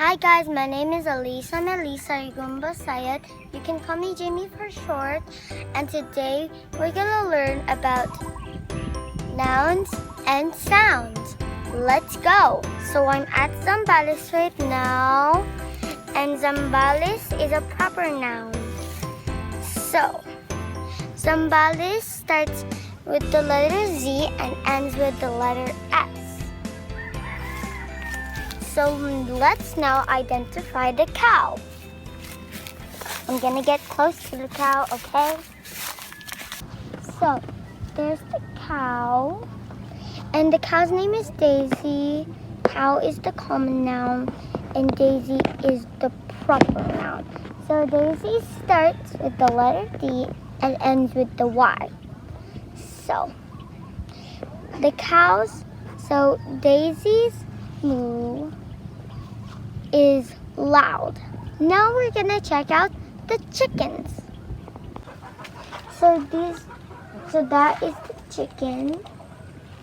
Hi guys, my name is Elisa Melissa Igumba Sayed. You can call me Jaimee for short. And today we're gonna learn about nouns and sounds. Let's go. So I'm at Zambales right now, and Zambales is a proper noun. So Zambales starts with the letter Z and ends with the letter S. So let's now identify the cow. I'm gonna get close to the cow, okay? So there's the cow, and the cow's name is Daisy. Cow is the common noun, and Daisy is the proper noun. So Daisy starts with the letter D and ends with the Y. So Daisy's moo is loud. Now we're gonna check out the chickens. So that is the chicken.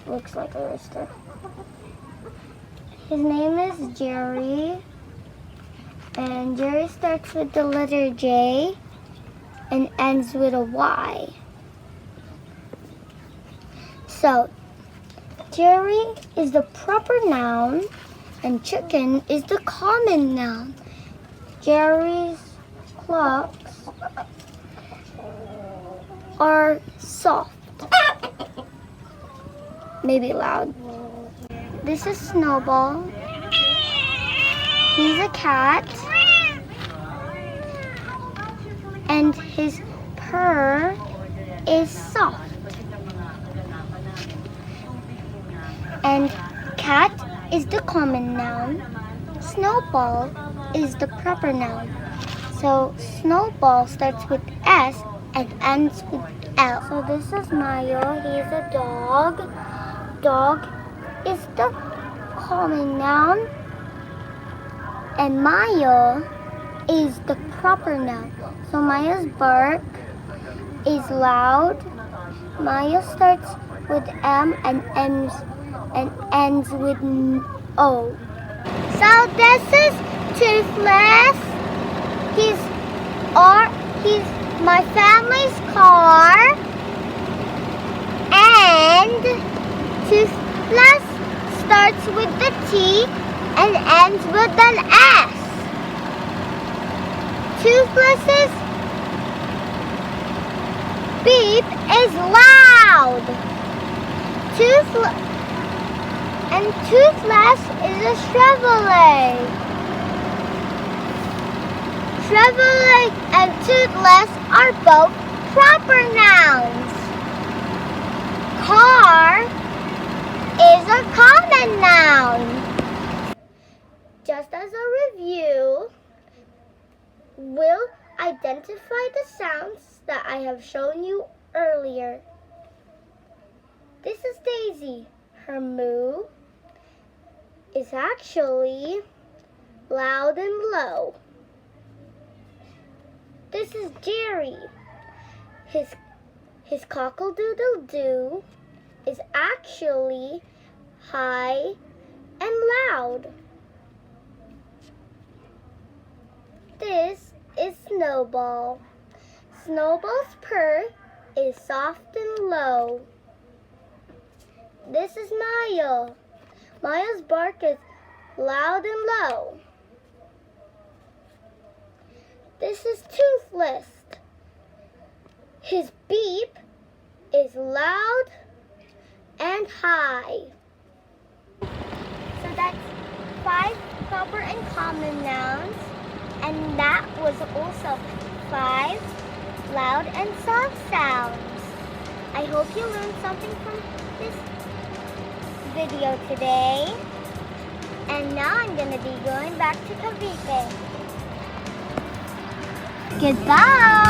Looks like a rooster. His name is Jerry. And Jerry starts with the letter J and ends with a Y. So Jerry is the proper noun and chicken is the common noun. Jerry's clucks are soft, maybe loud. This is Snowball. He's a cat, and his purr is soft. And cat is the common noun. Snowball is the proper noun. So Snowball starts with S and ends with L. So this is Mayo. He's a dog. Dog is the common noun. And Mayo is the proper noun. So Mayo's bark is loud. Mayo starts with M and ends with O. So this is Toothless. He's my family's car. And Toothless starts with the T and ends with an S. Toothless's beep is loud. And Toothless is a Chevrolet. Chevrolet and Toothless are both proper nouns. Car is a common noun. Just as a review, we'll identify the sounds that I have shown you earlier. This is Daisy. Her moo is actually loud and low. This is Jerry. His cockle-doodle-doo is actually high and loud. This is Snowball. Snowball's purr is soft and low. This is Mayo. Mayo's bark is loud and low. This is Toothless. His beep is loud and high. So that's 5 proper and common nouns, and that was also 5 loud and soft sounds. I hope you learned something from this video today. And now I'm going to be going back to Cavite. Goodbye!